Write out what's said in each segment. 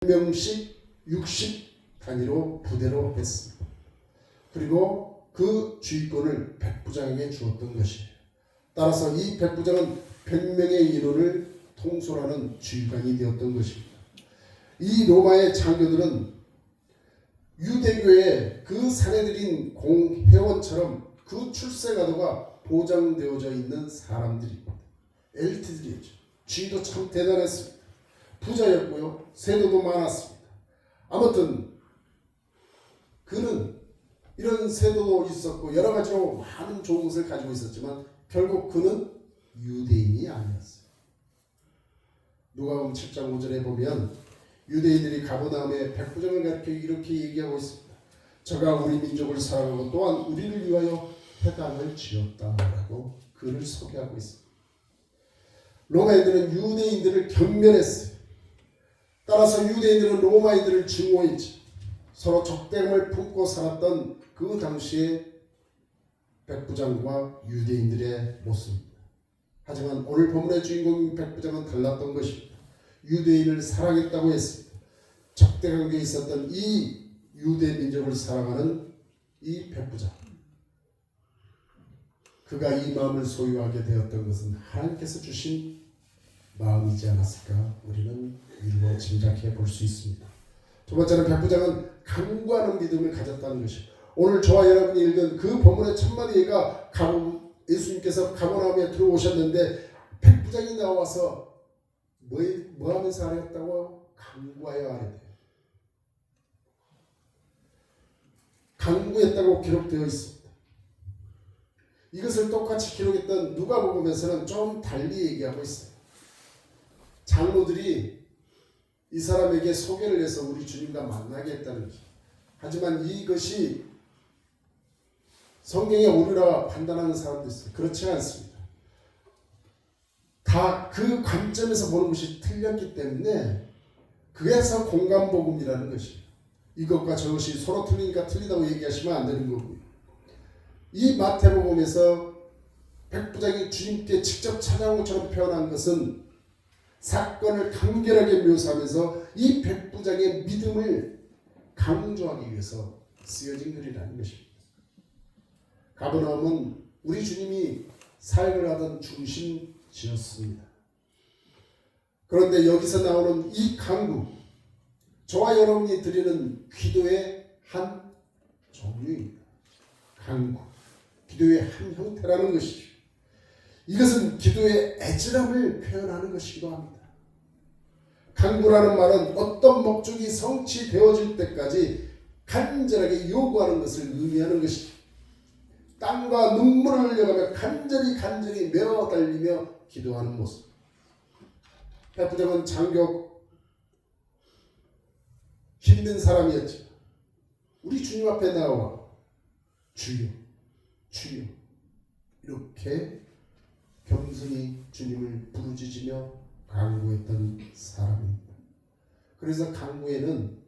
100명씩 60 단위로 부대로 했습니다. 그리고 그 주의권을 백부장에게 주었던 것이에요. 따라서 이 백부장은 100명의 인원을 통솔하는 주의관이 되었던 것입니다. 이 로마의 장교들은 유대교의 그 사내들인 공회원처럼 그 출세가도가 보장되어져 있는 사람들입니다. 엘리트들이었죠. 지위도 참 대단했습니다. 부자였고요. 세도도 많았습니다. 아무튼 그는 이런 세도도 있었고 여러 가지로 많은 좋은 것을 가지고 있었지만 결국 그는 유대인이 아니었어요. 누가복음 7장 5절에 보면 유대인들이 가버나움에 백부장을 가리켜 이렇게 얘기하고 있습니다. 저가 우리 민족을 사랑하고 또한 우리를 위하여 회당을 지었다라고 그를 소개하고 있습니다. 로마인들은 유대인들을 경멸했어요. 따라서 유대인들은 로마인들을 증오했지. 서로 적대감을 품고 살았던 그 당시의 백부장과 유대인들의 모습입니다. 하지만 오늘 본문의 주인공인 백부장은 달랐던 것입니다. 유대인을 사랑했다고 했습니다. 적대관계에 있었던 이 유대 민족을 사랑하는 이 백부장, 그가 이 마음을 소유하게 되었던 것은 하나님께서 주신 마음이지 않았을까 우리는 미루어 짐작해 볼 수 있습니다. 두 번째는 백부장은 강구하는 믿음을 가졌다는 것입니다. 오늘 저와 여러분이 읽은 그 본문의 첫마디가 예수님께서 가버나움에 들어오셨는데 백부장이 나와서 뭐 하면서 하랬다고? 강구하여 하랬대요. 강구했다고 기록되어 있습니다. 이것을 똑같이 기록했던 누가복음에서는 좀 달리 얘기하고 있어요. 장로들이 이 사람에게 소개를 해서 우리 주님과 만나게 했다는 것. 하지만 이것이 성경에 옳으라 판단하는 사람도 있어요. 그렇지 않습니다. 다 그 관점에서 보는 것이 틀렸기 때문에 그래서 공감복음이라는 것이에요. 이것과 저것이 서로 틀리니까 틀리다고 얘기하시면 안 되는 거고요. 이 마태복음에서 백부장이 주님께 직접 찾아온 것처럼 표현한 것은 사건을 간결하게 묘사하면서 이 백부장의 믿음을 강조하기 위해서 쓰여진 글이라는 것입니다. 가버나움은 우리 주님이 사역을 하던 중심지였습니다. 그런데 여기서 나오는 이 강구, 저와 여러분이 드리는 기도의 한 종류입니다. 강구, 기도의 한 형태라는 것이죠. 이것은 기도의 애절함을 표현하는 것이기도 합니다. 강구라는 말은 어떤 목적이 성취되어질 때까지 간절하게 요구하는 것을 의미하는 것이죠. 땀과 눈물을 흘려가며 간절히 메어 달리며 기도하는 모습. 백부장은 장교 힘든 사람이었지만 우리 주님 앞에 나와 주여 주여 이렇게 겸손히 주님을 부르짖으며 강구했던 사람입니다. 그래서 강구에는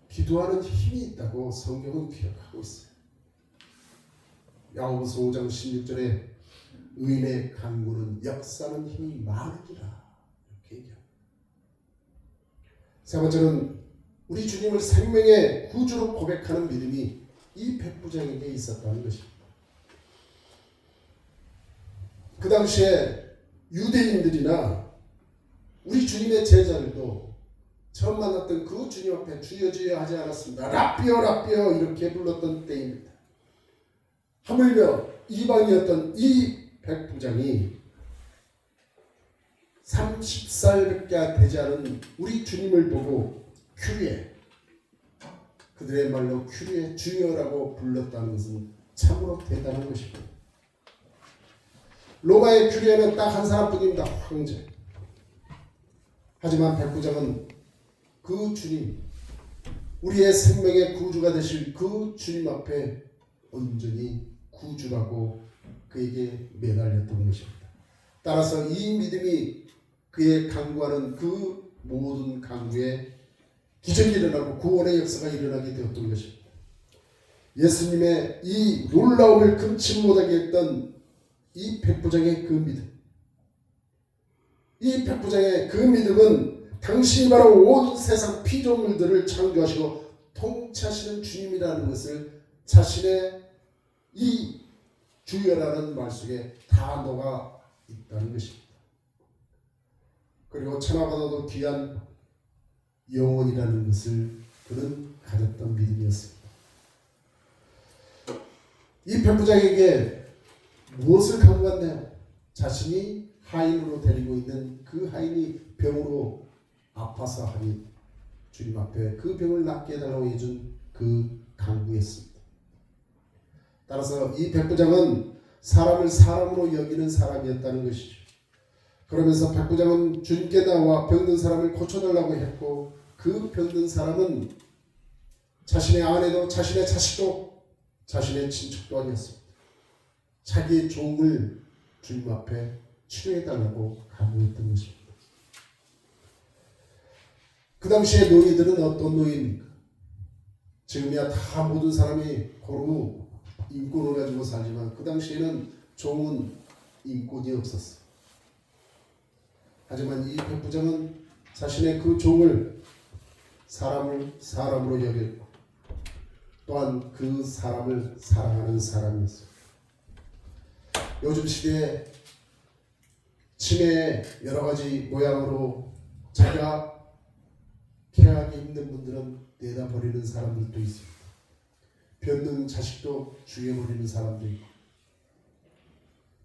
기도하는 힘이 있다고 성경은 기록하고 있어요. 야고보서 5장 16절에 의인의 강구는 역사는 힘이 많으리라 이렇게 얘기합니다. 세 번째는 우리 주님을 생명의 구주로 고백하는 믿음이 이 백부장에게 있었다는 것입니다. 그 당시에 유대인들이나 우리 주님의 제자들도 처음 만났던 그 주님 앞에 주여 주여 하지 않았습니다. 라삐어 라삐어 이렇게 불렀던 때입니다. 하물며 이방이었던 이 백부장이 30살밖에 되지 않은 우리 주님을 보고 큐리에, 그들의 말로 큐리에 주여라고 불렀다는 것은 참으로 대단한 것입니다. 로마의 큐리에는 딱 한 사람뿐입니다. 황제. 하지만 백부장은 그 주님, 우리의 생명의 구주가 되실 그 주님 앞에 온전히 구주라고 그에게 매달렸던 것입니다. 따라서 이 믿음이 그의 강구하는 그 모든 강구에 기적이 일어나고 구원의 역사가 일어나게 되었던 것입니다. 예수님의 이 놀라움을 금치 못하게 했던 이 백부장의 그 믿음, 이 백부장의 그 믿음은 당신이 바로 온 세상 피조물들을 창조하시고 통치하시는 주님이라는 것을 자신의 이 주여라는 말 속에 다 녹아 있다는 것입니다. 그리고 천하보다도 귀한 영혼이라는 것을 그는 가졌던 믿음이었습니다. 이 백부장에게 무엇을 강구했나요? 자신이 하인으로 데리고 있는 그 하인이 병으로 아파서 하니 주님 앞에 그 병을 낫게 해달라고 해준 그 강구였습니다. 따라서 이 백부장은 사람을 사람으로 여기는 사람이었다는 것이죠. 그러면서 백부장은 주님께 나와 병든 사람을 고쳐달라고 했고, 그 병든 사람은 자신의 아내도 자신의 자식도 자신의 친척도 아니었습니다. 자기의 종을 주님 앞에 치료해달라고 간구했던 것입니다. 그 당시의 노예들은 어떤 노예입니까? 지금이야 다 모든 사람이 고루 인권을 가지고 살지만 그 당시에는 종은 인권이 없었어요. 하지만 이 백부장은 자신의 그 종을 사람을 사람으로 여겼고 또한 그 사람을 사랑하는 사람이었어요. 요즘 시대에 치매의 여러 가지 모양으로 자기가 케어하기 힘든 분들은 내다 버리는 사람들도 있습니다. 병든 자식도 죽여버리는 사람도 있고,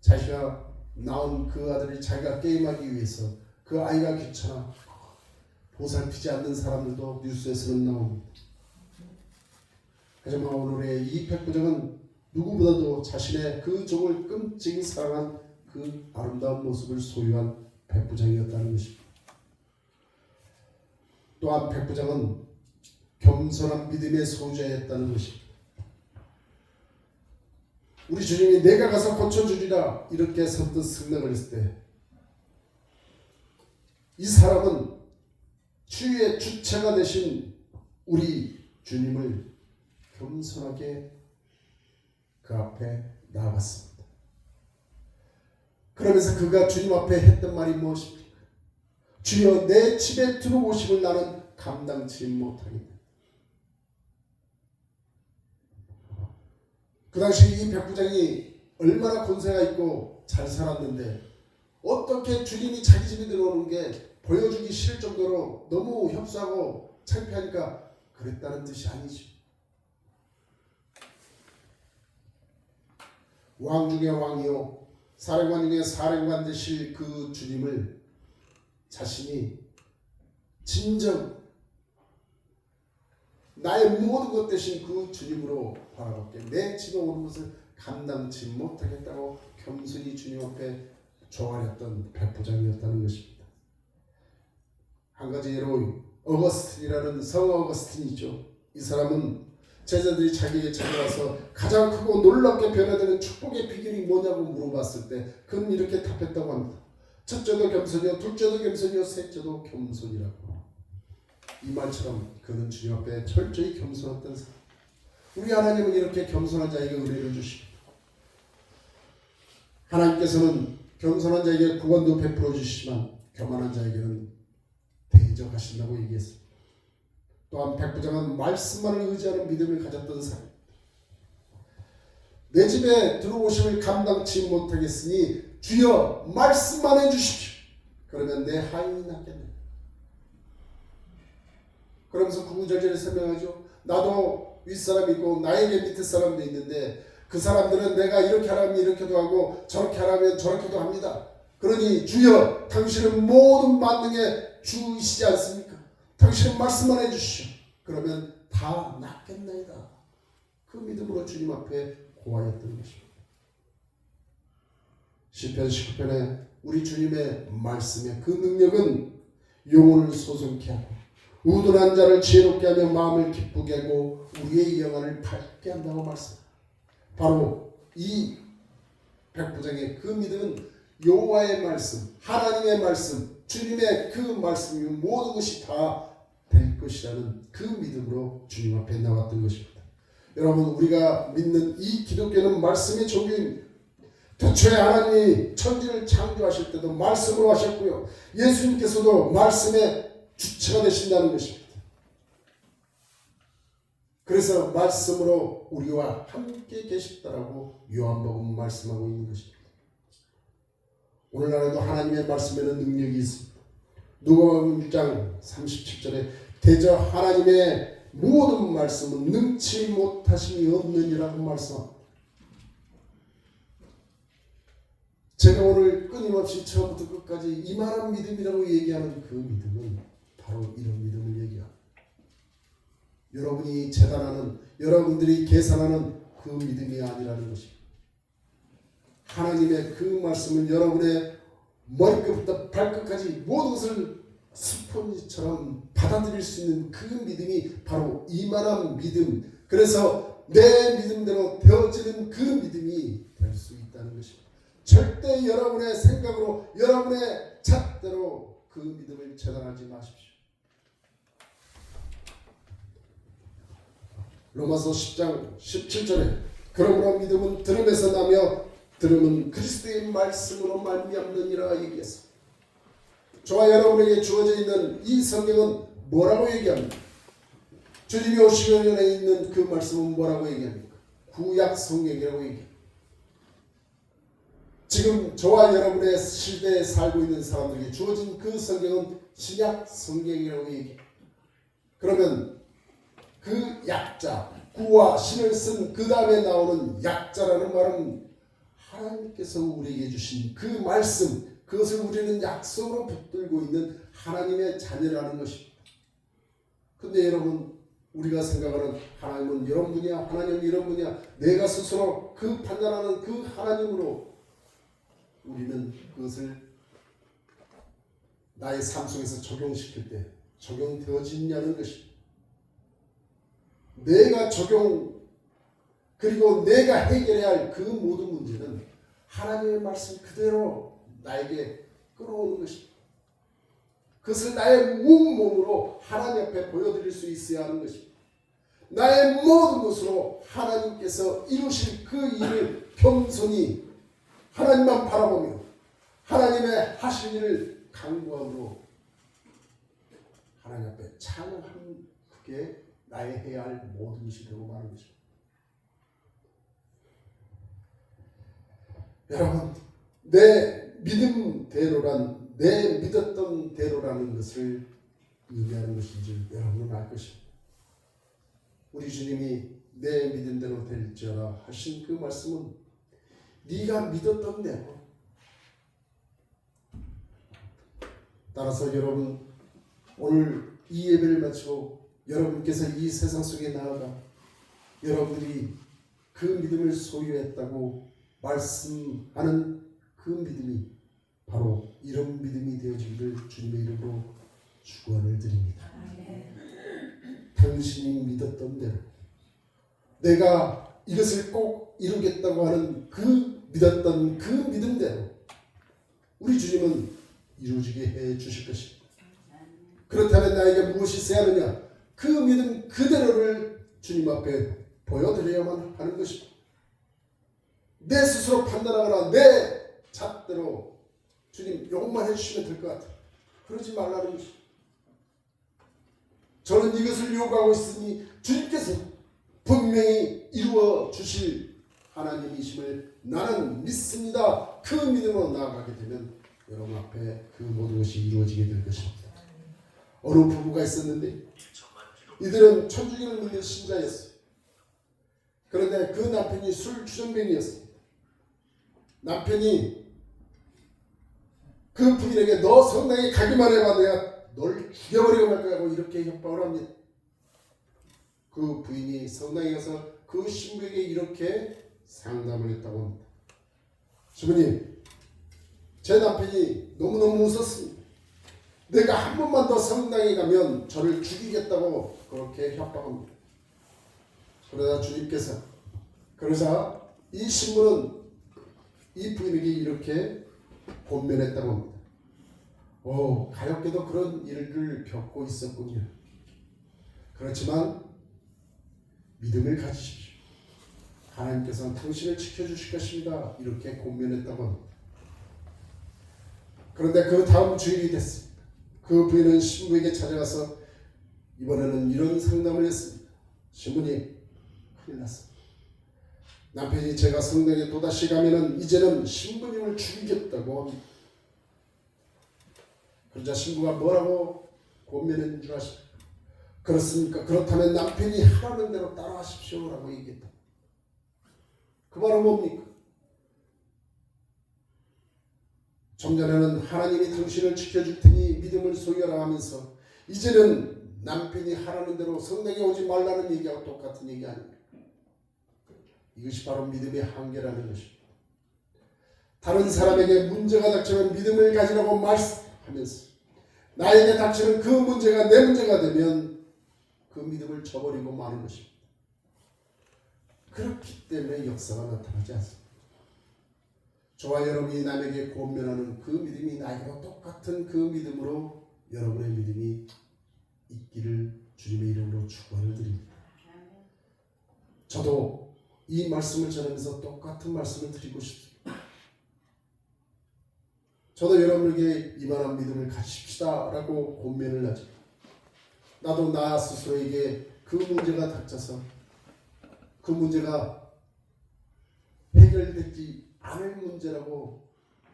자기가 낳은 그 아들이 자기가 게임하기 위해서 그 아이가 귀찮아 보살피지 않는 사람들도 뉴스에서는 나옵니다. 하지만 오늘의 이 백부장은 누구보다도 자신의 그 종을 끔찍이 사랑한 그 아름다운 모습을 소유한 백부장이었다는 것입니다. 또한 백부장은 겸손한 믿음의 소유자였다는 것입니다. 우리 주님이 내가 가서 고쳐주리라 이렇게 선뜻 승낙을 했을 때 이 사람은 치유의 주체가 되신 우리 주님을 겸손하게 그 앞에 나아갔습니다. 그러면서 그가 주님 앞에 했던 말이 무엇입니까? 주여, 내 집에 들어오심을 나는 감당치 못하겠다. 그 당시 이 백부장이 얼마나 권세가 있고 잘 살았는데 어떻게 주님이 자기 집에 들어오는 게 보여주기 싫을 정도로 너무 협소하고 창피하니까 그랬다는 뜻이 아니죠. 왕 중에 왕이요 사령관 중에 사령관 되실 그 주님을 자신이 진정 나의 모든 것 대신 그 주님으로 바라볼게, 내 집에 오는 것을 감당치 못하겠다고 겸손히 주님 앞에 조아렸던 백부장이었다는 것입니다. 한 가지 예로 어거스틴이라는 성 어거스틴이 있죠. 이 사람은 제자들이 자기에게 찾아와서 가장 크고 놀랍게 변화되는 축복의 비결이 뭐냐고 물어봤을 때 그는 이렇게 답했다고 합니다. 첫째도 겸손이요, 둘째도 겸손이요, 셋째도 겸손이라고. 이 말처럼 그는 주님 앞에 철저히 겸손했던 사람. 우리 하나님은 이렇게 겸손한 자에게 은혜를 주십니다. 하나님께서는 겸손한 자에게 구원도 베풀어 주시지만 교만한 자에게는 대적하신다고 얘기했습니다. 또한 백부장은 말씀만을 의지하는 믿음을 가졌던 사람. 내 집에 들어오심을 감당치 못하겠으니 주여 말씀만 해주십시오. 그러면 내 하인이 낫겠네. 그러면서 구구절절히 설명하죠. 나도 윗사람이 있고 나에게 밑에 사람도 있는데 그 사람들은 내가 이렇게 하라면 이렇게도 하고 저렇게 하라면 저렇게도 합니다. 그러니 주여 당신은 모든 만능의 주이시지 않습니까? 당신은 말씀만 해주시오. 그러면 다 낫겠나이다. 그 믿음으로 주님 앞에 고하였던 것입니다. 시편 19편에 우리 주님의 말씀의 그 능력은 영혼을 소송케 하고 우둔한 자를 지혜롭게 하며 마음을 기쁘게 하고 우리의 영혼을 밝게 한다고 말씀합니다. 바로 이 백부장의 그 믿음은 여호와의 말씀, 하나님의 말씀, 주님의 그 말씀이 모든 것이 다 될 것이라는 그 믿음으로 주님 앞에 나왔던 것입니다. 여러분, 우리가 믿는 이 기독교는 말씀의 종교입니다. 태초에 하나님이 천지를 창조하실 때도 말씀으로 하셨고요. 예수님께서도 말씀의 주체가 되신다는 것입니다. 그래서 말씀으로 우리와 함께 계시다라고 요한복음 말씀하고 있는 것입니다. 오늘날에도 하나님의 말씀에는 능력이 있습니다. 누가복음 1장 37절에 대저 하나님의 모든 말씀은 능치 못하심이 없느니라고 말씀합니다. 제가 오늘 끊임없이 처음부터 끝까지 이만한 믿음이라고 얘기하는 그 믿음은 바로 이런 믿음을 얘기합니다. 여러분이 재단하는, 여러분들이 계산하는 그 믿음이 아니라는 것입니다. 하나님의 그 말씀을 여러분의 머리끝부터 발끝까지 모든 것을 스폰지처럼 받아들일 수 있는 그 믿음이 바로 이만한 믿음, 그래서 내 믿음대로 되어지는 그 믿음이 될 수 있다는 것입니다. 절대 여러분의 생각으로, 여러분의 잣대로 그 믿음을 재단하지 마십시오. 로마서 10장 17절에 그러므로 믿음은 들음에서 나며 들음은 그리스도의 말씀으로 말미암느니라 얘기했습니다. 저와 여러분에게 주어져 있는 이 성경은 뭐라고 얘기합니까? 주님이 오시기 전에 있는 그 말씀은 뭐라고 얘기합니까? 구약 성경이라고 얘기합니다. 지금 저와 여러분의 시대에 살고 있는 사람들에게 주어진 그 성경은 신약 성경이라고 얘기합니다. 그러면 그 약자, 구와 신을 쓴 그 다음에 나오는 약자라는 말은 하나님께서 우리에게 주신 그 말씀, 그것을 우리는 약속으로 붙들고 있는 하나님의 자녀라는 것입니다. 근데 여러분, 우리가 생각하는 하나님은 이런 분이야, 하나님은 이런 분이야, 내가 스스로 그 판단하는 그 하나님으로 우리는 그것을 나의 삶 속에서 적용시킬 때 적용되어지냐는 것입니다. 내가 적용, 그리고 내가 해결해야 할 그 모든 문제는 하나님의 말씀 그대로 나에게 끌어오는 것입니다. 그것을 나의 몸으로 하나님 앞에 보여드릴 수 있어야 하는 것입니다. 나의 모든 것으로 하나님께서 이루실 그 일을 겸손히 하나님만 바라보며 하나님의 하실 일을 간구함으로 하나님 앞에 찬양하는, 그게 나의 해야 할 모든 것이 되고 마는 것입니다. 여러분, 내 믿음대로란, 내 믿었던 대로라는 것을 의미하는 것인지 여러분은 알 것입니다. 우리 주님이 내 믿음대로 될지어라 하신 그 말씀은 네가 믿었던 대로. 따라서 여러분, 오늘 이 예배를 마치고 여러분께서 이 세상 속에 나아가 여러분들이 그 믿음을 소유했다고 말씀하는 그 믿음이 바로 이런 믿음이 되어지기를 주님의 이름으로 축원을 드립니다. 당신이 믿었던 대로, 내가 이것을 꼭 이루겠다고 하는 그 믿었던 그 믿음대로 우리 주님은 이루어지게 해 주실 것입니다. 그렇다면 나에게 무엇이 있어야 하느냐? 그 믿음 그대로를 주님 앞에 보여드려야만 하는 것입니다. 내 스스로 판단하거나 내 잣대로 주님 이것만 해주시면 될 것 같아, 그러지 말라는 것입니다. 저는 이것을 요구하고 있으니 주님께서 분명히 이루어 주실 하나님이심을 나는 믿습니다. 그 믿음으로 나아가게 되면 여러분 앞에 그 모든 것이 이루어지게 될 것입니다. 어느 부부가 있었는데 이들은 천주교를 믿는 신자였어요. 그런데 그 남편이 술 주정뱅이였습니다. 남편이 그 부인에게 너 성당에 가기만 해봐, 내가 널 죽여버리고 말 거야 하고 이렇게 협박을 합니다. 그 부인이 성당에 가서 그 신부에게 이렇게 상담을 했다고 합니다. 주부님, 제 남편이 너무너무 웃었습니다. 내가 한 번만 더 성당에 가면 저를 죽이겠다고 그렇게 협박합니다. 그러자 주님께서, 그러자 이 신부는 이 부인에게 이렇게 권면했다고 합니다. 가엾게도 그런 일을 겪고 있었군요. 그렇지만 믿음을 가지십시오. 하나님께서는 당신을 지켜주실 것입니다. 이렇게 권면했다고 합니다. 그런데 그 다음 주일이 됐습니다. 그 부인은 신부에게 찾아가서 이번에는 이런 상담을 했습니다. 신부님, 큰일 났습니다. 남편이 제가 성당에 또다시 가면은 이제는 신부님을 죽이겠다고 합니다. 그러자 신부가 뭐라고 권면한 줄 아십니까? 그렇습니까? 그렇다면 남편이 하라는 대로 따라하십시오라고 얘기했다. 그 말은 뭡니까? 좀 전에는 하나님이 당신을 지켜줄 테니 믿음을 소유하라 하면서 이제는 남편이 하라는 대로 성당에 오지 말라는 얘기하고 똑같은 얘기 아닙니까? 이것이 바로 믿음의 한계라는 것입니다. 다른 사람에게 문제가 닥치면 믿음을 가지라고 말씀하면서 나에게 닥치는 그 문제가 내 문제가 되면 그 믿음을 저버리고 마는 것입니다. 그렇기 때문에 역사가 나타나지 않습니다. 저와 여러분이 남에게 권면하는 그 믿음이 나에게도 똑같은 그 믿음으로 여러분의 믿음이 있기를 주님의 이름으로 축원을 드립니다. 저도 이 말씀을 전하면서 똑같은 말씀을 드리고 싶습니다. 저도 여러분에게 이만한 믿음을 가지십시다 라고 권면을 하죠. 나도 나 스스로에게 그 문제가 닥쳐서 그 문제가 해결되지 않을 문제라고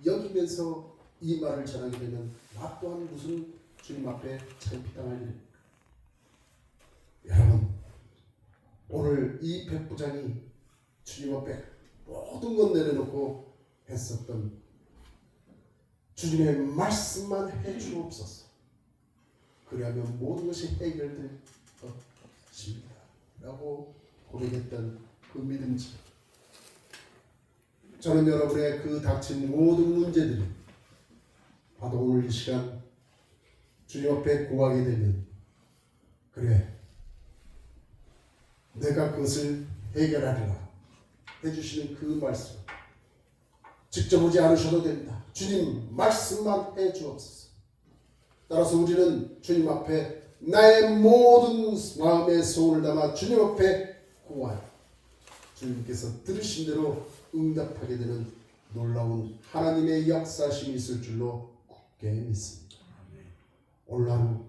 여기면서 이 말을 전하게 되면 나 또한 무슨 주님 앞에 창피당할 일입니까? 여러분, 오늘 이 백부장이 주님 앞에 모든 것 내려놓고 했었던 주님의 말씀만 해주옵소서. 그리하면 모든 것이 해결될 것입니다 라고 고백했던 그 믿음처럼 저는 여러분의 그 닥친 모든 문제들이 바로 오늘 이 시간 주님 앞에 구하게 되면 그래 내가 그것을 해결하리라 해주시는 그 말씀 직접 오지 않으셔도 됩니다. 주님 말씀만 해주옵소서. 따라서 우리는 주님 앞에 나의 모든 마음의 소원을 담아 주님 앞에 구하여 주님께서 들으신 대로 응답하게 되는 놀라운 하나님의 역사심이 있을 줄로 굳게 믿습니다. 오늘 하루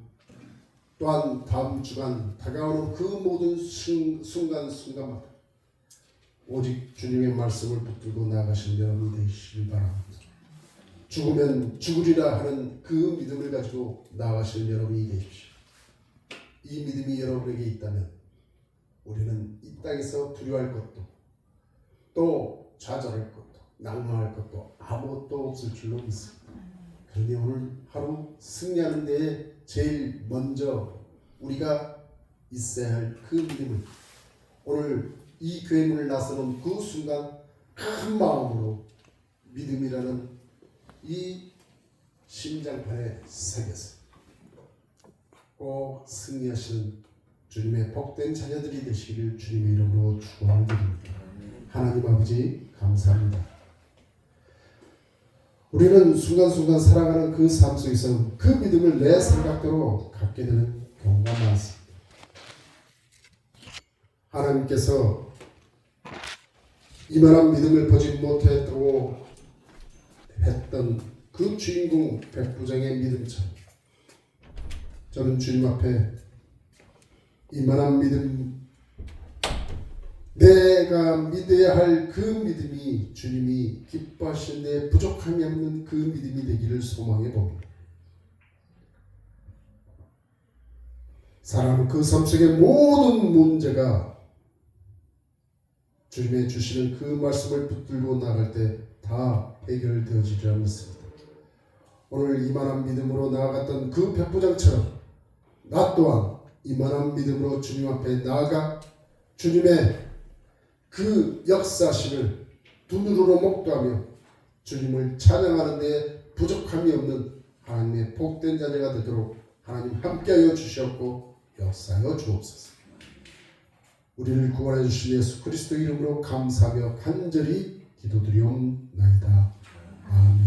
또한 다음 주간 다가오는 그 모든 순간순간마다 오직 주님의 말씀을 붙들고 나아가신 여러분 되시길 바랍니다. 죽으면 죽으리라 하는 그 믿음을 가지고 나아가시는 여러분이 되십시오. 이 믿음이 여러분에게 있다면 우리는 이 땅에서 두려워할 것도 또 좌절할 것도 낙망할 것도 아무것도 없을 줄로 믿습니다. 그러니 오늘 하루 승리하는 데에 제일 먼저 우리가 있어야 할 그 믿음을 오늘 이 교회 문을 나서는 그 순간 큰 마음으로 믿음이라는 이 심장판에 새겨서 꼭 승리하시는 주님의 복된 자녀들이 되시기를 주님의 이름으로 축원드립니다. 하나님 아버지 감사합니다. 우리는 순간순간 살아가는 그 삶 속에서 그 믿음을 내 생각대로 갖게 되는 경우가 많습니다. 하나님께서 이만한 믿음을 보지 못했다고 했던 그 주인공 백부장의 믿음처럼 저는 주님 앞에 이만한 믿음 내가 믿어야 할 그 믿음이 주님이 기뻐하시는데 부족함이 없는 그 믿음이 되기를 소망해 봅니다. 사람은 그 삶 속의 모든 문제가 주님의 주시는 그 말씀을 붙들고 나갈 때 다 해결되어지리라 믿습니다. 오늘 이만한 믿음으로 나아갔던 그 백부장처럼 나 또한 이만한 믿음으로 주님 앞에 나아가 주님의 그 역사심을 두 눈으로 목도하며 주님을 찬양하는 데 부족함이 없는 하나님의 복된 자녀가 되도록 하나님 함께하여 주시옵고 역사하여 주옵소서. 우리를 구원해 주신 예수 그리스도 이름으로 감사하며 간절히 기도드리옵나이다. 아멘.